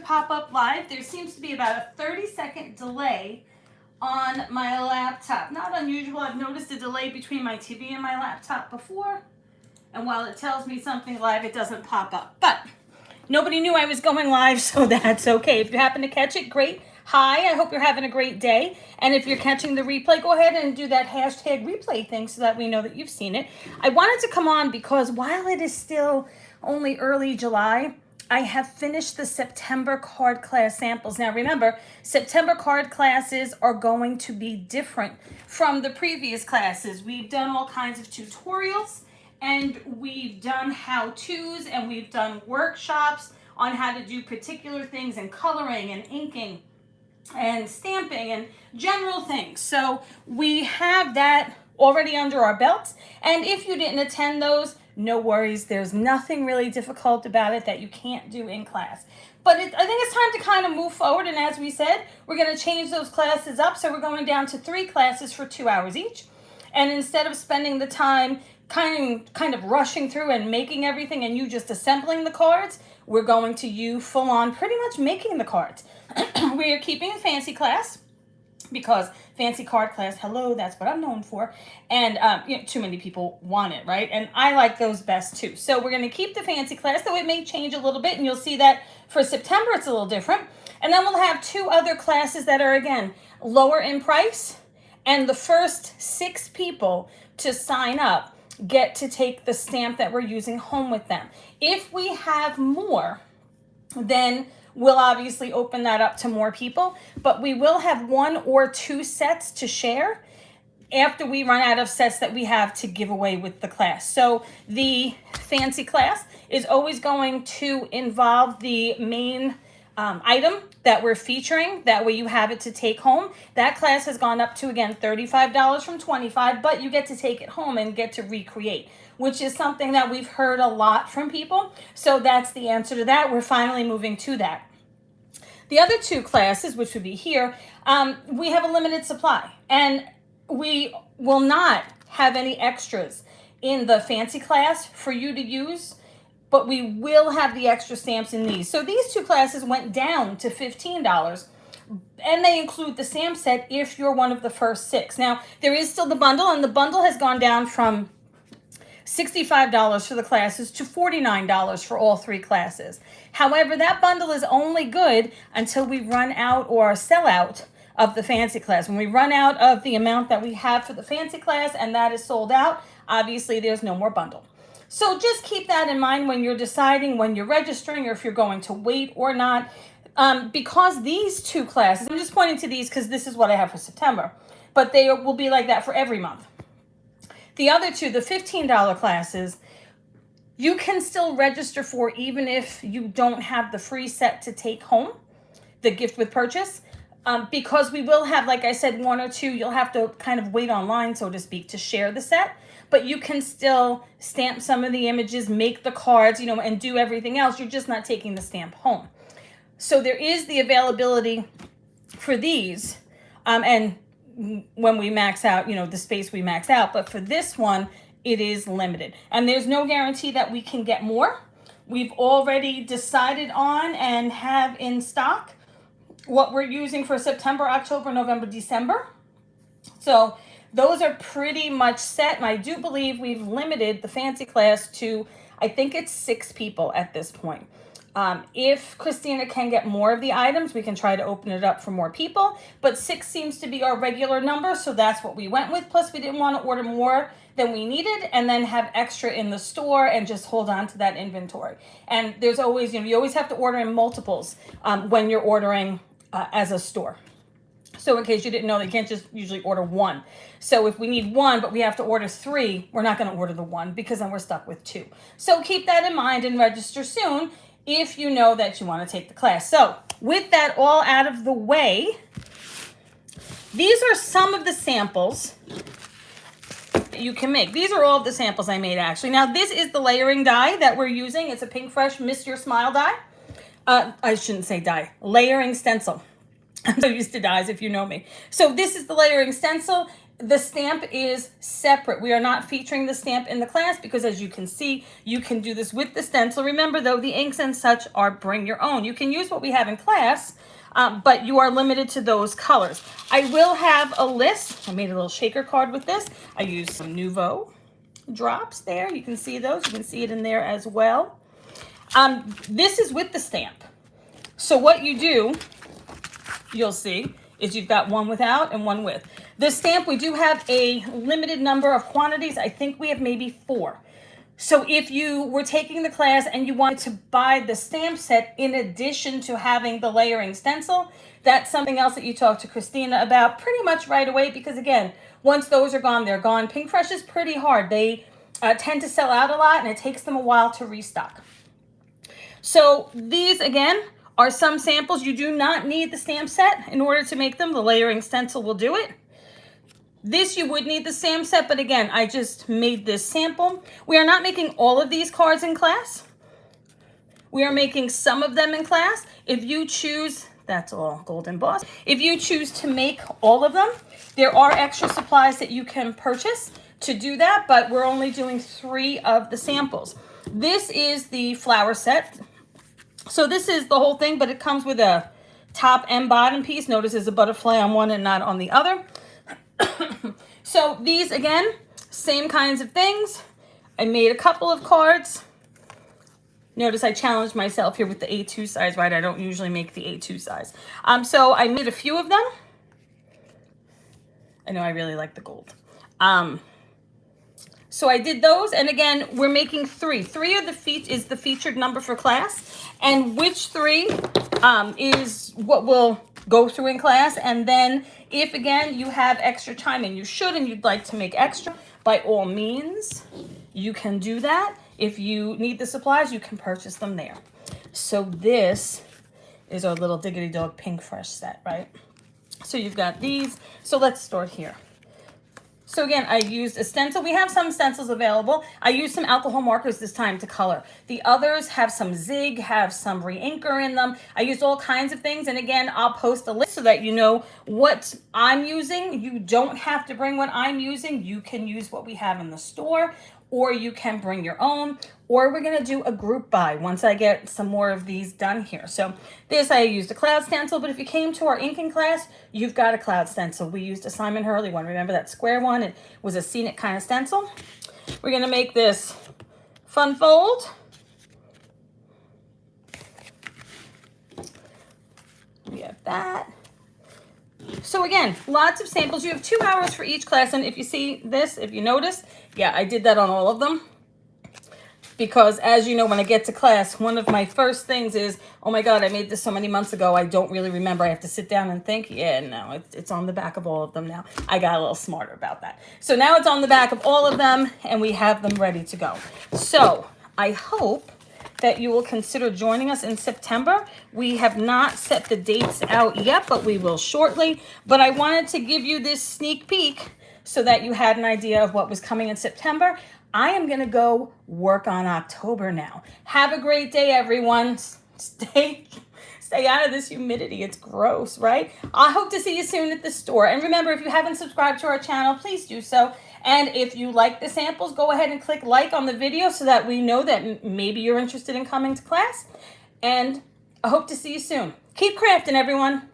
pop up live. There seems to be about a 30-second delay on my laptop. Not unusual. I've noticed a delay between my TV and my laptop before. And while it tells me something live, it doesn't pop up. But nobody knew I was going live, so that's okay. If you happen to catch it, great. Hi, I hope you're having a great day. And if you're catching the replay, go ahead and do that hashtag replay thing so that we know that you've seen it. I wanted to come on because while it is still only early July, I have finished the September card class samples. Now remember, September card classes are going to be different from the previous classes. We've done all kinds of tutorials, and we've done how-tos, and we've done workshops on how to do particular things in coloring and inking and stamping and general things. So we have that already under our belts. And if you didn't attend those, no worries. There's nothing really difficult about it that you can't do in class. But I think it's time to kind of move forward. And as we said, we're going to change those classes up. So we're going down to 3 classes for 2 hours each. And instead of spending the time kind of rushing through and making everything and you just assembling the cards, we're going to you full on pretty much making the cards. We are keeping a fancy class because fancy card class, hello, that's what I'm known for. And too many people want it, right? And I like those best too. So we're going to keep the fancy class, though it may change a little bit, and you'll see that for September it's a little different. And then we'll have 2 other classes that are, again, lower in price, and the first 6 people to sign up get to take the stamp that we're using home with them. If we have more, then we'll obviously open that up to more people, but we will have 1 or 2 sets to share after we run out of sets that we have to give away with the class. So the fancy class is always going to involve the main item that we're featuring. That way you have it to take home. That class has gone up to, again, $35 from $25, but you get to take it home and get to recreate, which is something that we've heard a lot from people. So that's the answer to that. We're finally moving to that. The other 2 classes, which would be here, we have a limited supply, and we will not have any extras in the fancy class for you to use, but we will have the extra stamps in these. So these 2 classes went down to $15, and they include the stamp set if you're one of the first 6. Now, there is still the bundle, and the bundle has gone down from $65 for the classes to $49 for all 3 classes. However, that bundle is only good until we run out or sell out of the fancy class. When we run out of the amount that we have for the fancy class and that is sold out, obviously there's no more bundle. So just keep that in mind when you're deciding, when you're registering, or if you're going to wait or not. Because these 2 classes, I'm just pointing to these because this is what I have for September, but they will be like that for every month. The other 2, the $15 classes, you can still register for even if you don't have the free set to take home, the gift with purchase, because we will have, like I said, 1 or 2, you'll have to kind of wait online, so to speak, to share the set. But you can still stamp some of the images, make the cards, and do everything else. You're just not taking the stamp home. So there is the availability for these. And when we max out, the space we max out. But for this one, it is limited. And there's no guarantee that we can get more. We've already decided on and have in stock what we're using for September, October, November, December. So those are pretty much set, and I do believe we've limited the fancy class to, I think it's 6 people at this point. If Christina can get more of the items, we can try to open it up for more people, but 6 seems to be our regular number, so that's what we went with. Plus, we didn't want to order more than we needed and then have extra in the store and just hold on to that inventory. And there's always, you always have to order in multiples when you're ordering as a store. So in case you didn't know, they can't just usually order 1. So if we need 1, but we have to order 3, we're not going to order the 1 because then we're stuck with 2. So keep that in mind and register soon if you know that you want to take the class. So with that all out of the way, these are some of the samples you can make. These are all of the samples I made, actually. Now, this is the layering die that we're using. It's a Pinkfresh Miss Your Smile die. I shouldn't say die, layering stencil. I'm so used to dies if you know me. So this is the layering stencil. the stamp is separate. We are not featuring the stamp in the class because, as you can see, you can do this with the stencil. Remember, though, the inks and such are bring your own. You can use what we have in class, but you are limited to those colors. I will have a list. I made a little shaker card with this. I used some Nuvo drops there. You can see those. You can see it in there as well. This is with the stamp. So what you do, you'll see, is you've got one without and one with. The stamp, we do have a limited number of quantities. I think we have maybe 4. So if you were taking the class and you wanted to buy the stamp set in addition to having the layering stencil, that's something else that you talk to Christina about pretty much right away, because again, once those are gone, they're gone. Pinkfresh is pretty hard. They tend to sell out a lot and it takes them a while to restock. So these, again, are some samples. You do not need the stamp set in order to make them. The layering stencil will do it. This you would need the stamp set, but again, I just made this sample. We are not making all of these cards in class. We are making some of them in class. If you choose, that's all gold embossed. If you choose to make all of them, there are extra supplies that you can purchase to do that, but we're only doing 3 of the samples. This is the flower set. So this is the whole thing, but it comes with a top and bottom piece. Notice there's a butterfly on one and not on the other. So these, again, same kinds of things. I made a couple of cards. Notice I challenged myself here with the A2 size, right? I don't usually make the A2 size. So I made a few of them. I know I really like the gold. So I did those, and again, we're making 3. 3 of the is the featured number for class, and which 3 is what we'll go through in class. And then if, again, you have extra time, and you should, and you'd like to make extra, by all means, you can do that. If you need the supplies, you can purchase them there. So this is our little Diggity Dog Pinkfresh set, right? So you've got these. So let's start here. So again, I used a stencil. We have some stencils available. I used some alcohol markers this time to color. The others have some zig, have some re-inker in them. I used all kinds of things. And again, I'll post a list so that you know what I'm using. You don't have to bring what I'm using. You can use what we have in the store, or you can bring your own, or we're gonna do a group buy once I get some more of these done here. So this, I used a cloud stencil, but if you came to our inking class, you've got a cloud stencil. We used a Simon Hurley one. Remember that square one? It was a scenic kind of stencil. We're gonna make this fun fold. We have that. So again, lots of samples. You have 2 hours for each class. And if you see this, if you notice, yeah, I did that on all of them. Because as you know, when I get to class, one of my first things is, oh my God, I made this so many months ago. I don't really remember. I have to sit down and think. Yeah, no, it's on the back of all of them now. I got a little smarter about that. So now it's on the back of all of them and we have them ready to go. So I hope that you will consider joining us in September. We have not set the dates out yet, but we will shortly. But I wanted to give you this sneak peek so that you had an idea of what was coming in September. I am gonna go work on October now. Have a great day, everyone. Stay out of this humidity. It's gross, right? I hope to see you soon at the store. And remember, if you haven't subscribed to our channel, please do so. And if you like the samples, go ahead and click like on the video so that we know that maybe you're interested in coming to class. And I hope to see you soon. Keep crafting, everyone.